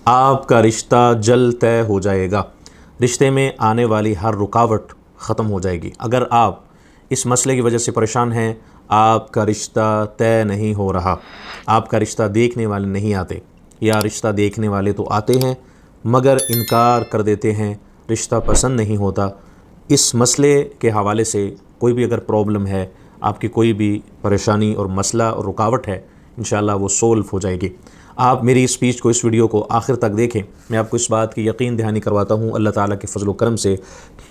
آپ کا رشتہ جلد طے ہو جائے گا، رشتے میں آنے والی ہر رکاوٹ ختم ہو جائے گی۔ اگر آپ اس مسئلے کی وجہ سے پریشان ہیں، آپ کا رشتہ طے نہیں ہو رہا، آپ کا رشتہ دیکھنے والے نہیں آتے، یا رشتہ دیکھنے والے تو آتے ہیں مگر انکار کر دیتے ہیں، رشتہ پسند نہیں ہوتا، اس مسئلے کے حوالے سے کوئی بھی اگر پرابلم ہے، آپ کی کوئی بھی پریشانی اور مسئلہ اور رکاوٹ ہے، انشاءاللہ وہ سولو ہو جائے گی۔ آپ میری اسپیچ کو، اس ویڈیو کو آخر تک دیکھیں، میں آپ کو اس بات کی یقین دہانی کرواتا ہوں، اللہ تعالیٰ کے فضل و کرم سے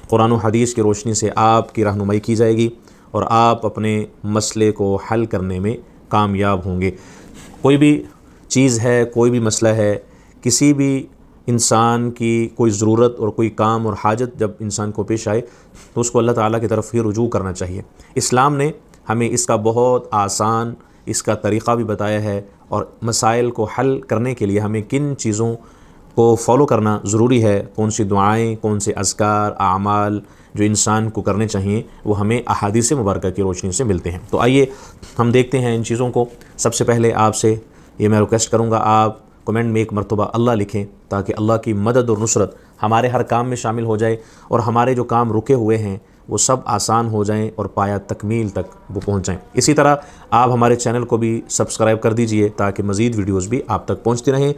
قرآن و حدیث کی روشنی سے آپ کی رہنمائی کی جائے گی اور آپ اپنے مسئلے کو حل کرنے میں کامیاب ہوں گے۔ کوئی بھی چیز ہے، کوئی بھی مسئلہ ہے، کسی بھی انسان کی کوئی ضرورت اور کوئی کام اور حاجت جب انسان کو پیش آئے تو اس کو اللہ تعالیٰ کی طرف ہی رجوع کرنا چاہیے۔ اسلام نے ہمیں اس کا بہت آسان اس کا طریقہ بھی بتایا ہے، اور مسائل کو حل کرنے کے لیے ہمیں کن چیزوں کو فالو کرنا ضروری ہے، کون سی دعائیں، کون سے اذکار، اعمال جو انسان کو کرنے چاہیے، وہ ہمیں احادیث مبارکہ کی روشنی سے ملتے ہیں۔ تو آئیے ہم دیکھتے ہیں ان چیزوں کو۔ سب سے پہلے آپ سے یہ میں ریکویسٹ کروں گا، آپ کمنٹ میں ایک مرتبہ اللہ لکھیں تاکہ اللہ کی مدد اور نصرت ہمارے ہر کام میں شامل ہو جائے اور ہمارے جو کام رکے ہوئے ہیں وہ سب آسان ہو جائیں اور پایہ تکمیل تک وہ پہنچ جائیں۔ اسی طرح آپ ہمارے چینل کو بھی سبسکرائب کر دیجئے تاکہ مزید ویڈیوز بھی آپ تک پہنچتی رہیں۔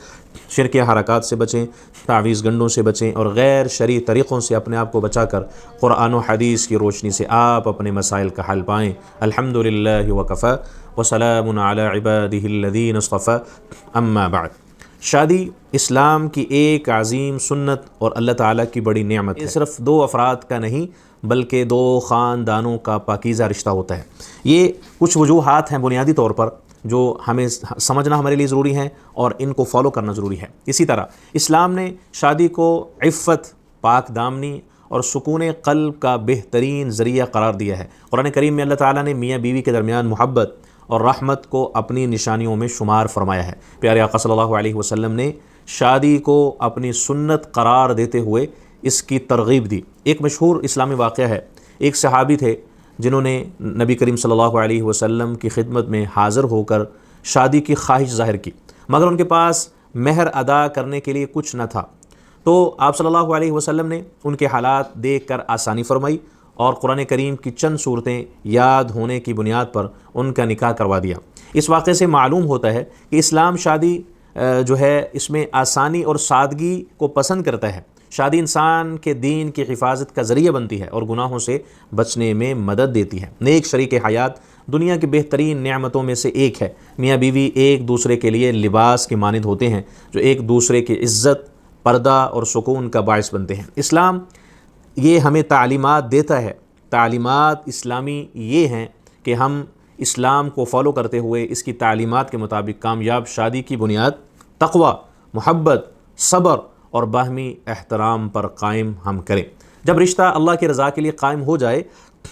شرک حرکات سے بچیں، تعویذ گنڈوں سے بچیں اور غیر شرعی طریقوں سے اپنے آپ کو بچا کر قرآن و حدیث کی روشنی سے آپ اپنے مسائل کا حل پائیں۔ الحمدللہ وکفی وسلام علی عبادہ الذین اصطفی، اما بعد۔ شادی اسلام کی ایک عظیم سنت اور اللہ تعالیٰ کی بڑی نعمت ہے۔ یہ صرف دو افراد کا نہیں بلکہ دو خاندانوں کا پاکیزہ رشتہ ہوتا ہے۔ یہ کچھ وجوہات ہیں بنیادی طور پر جو ہمیں سمجھنا ہمارے لیے ضروری ہیں اور ان کو فالو کرنا ضروری ہے۔ اسی طرح اسلام نے شادی کو عفت، پاک دامنی اور سکون قلب کا بہترین ذریعہ قرار دیا ہے۔ قرآن کریم میں اللہ تعالیٰ نے میاں بیوی کے درمیان محبت اور رحمت کو اپنی نشانیوں میں شمار فرمایا ہے۔ پیارے آقا صلی اللہ علیہ وسلم نے شادی کو اپنی سنت قرار دیتے ہوئے اس کی ترغیب دی۔ ایک مشہور اسلامی واقعہ ہے، ایک صحابی تھے جنہوں نے نبی کریم صلی اللہ علیہ وسلم کی خدمت میں حاضر ہو کر شادی کی خواہش ظاہر کی، مگر ان کے پاس مہر ادا کرنے کے لیے کچھ نہ تھا۔ تو آپ صلی اللہ علیہ وسلم نے ان کے حالات دیکھ کر آسانی فرمائی اور قرآن کریم کی چند صورتیں یاد ہونے کی بنیاد پر ان کا نکاح کروا دیا۔ اس واقعے سے معلوم ہوتا ہے کہ اسلام شادی جو ہے اس میں آسانی اور سادگی کو پسند کرتا ہے۔ شادی انسان کے دین کی حفاظت کا ذریعہ بنتی ہے اور گناہوں سے بچنے میں مدد دیتی ہے۔ نیک شریک حیات دنیا کی بہترین نعمتوں میں سے ایک ہے۔ میاں بیوی ایک دوسرے کے لیے لباس کے مانند ہوتے ہیں جو ایک دوسرے کی عزت، پردہ اور سکون کا باعث بنتے ہیں۔ اسلام یہ ہمیں تعلیمات دیتا ہے۔ تعلیمات اسلامی یہ ہیں کہ ہم اسلام کو فالو کرتے ہوئے اس کی تعلیمات کے مطابق کامیاب شادی کی بنیاد تقوی، محبت، صبر اور باہمی احترام پر قائم ہم کریں۔ جب رشتہ اللہ کی رضا کے لیے قائم ہو جائے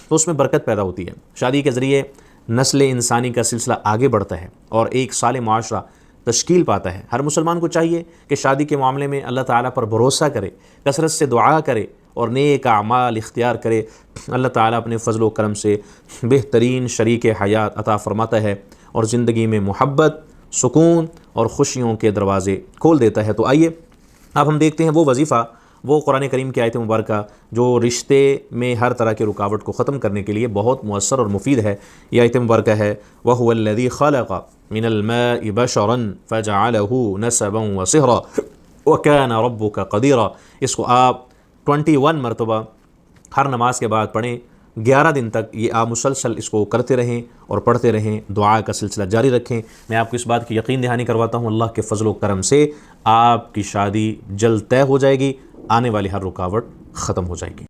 تو اس میں برکت پیدا ہوتی ہے۔ شادی کے ذریعے نسل انسانی کا سلسلہ آگے بڑھتا ہے اور ایک صالح معاشرہ تشکیل پاتا ہے۔ ہر مسلمان کو چاہیے کہ شادی کے معاملے میں اللہ تعالیٰ پر بھروسہ کرے، کثرت سے دعا کرے اور نیک اعمال اختیار کرے۔ اللہ تعالیٰ اپنے فضل و کرم سے بہترین شریک حیات عطا فرماتا ہے اور زندگی میں محبت، سکون اور خوشیوں کے دروازے کھول دیتا ہے۔ تو آئیے اب ہم دیکھتے ہیں وہ وظیفہ، وہ قرآن کریم کی آیت مبارکہ جو رشتے میں ہر طرح کی رکاوٹ کو ختم کرنے کے لیے بہت مؤثر اور مفید ہے۔ یہ آیت مبارکہ ہے وَهُوَ الَّذِي خَلَقَ مِنَ الْمَاءِ بَشَرًا فَجَعَلَهُ نَسَبًا وَصِهْرًا وَكَانَ رَبُّكَ قَدِيرًا۔ اس کو آپ 21 مرتبہ ہر نماز کے بعد پڑھیں، 11 دن تک یہ آپ مسلسل اس کو کرتے رہیں اور پڑھتے رہیں، دعا کا سلسلہ جاری رکھیں۔ میں آپ کو اس بات کی یقین دہانی کرواتا ہوں، اللہ کے فضل و کرم سے آپ کی شادی جلد طے ہو جائے گی، آنے والی ہر رکاوٹ ختم ہو جائے گی۔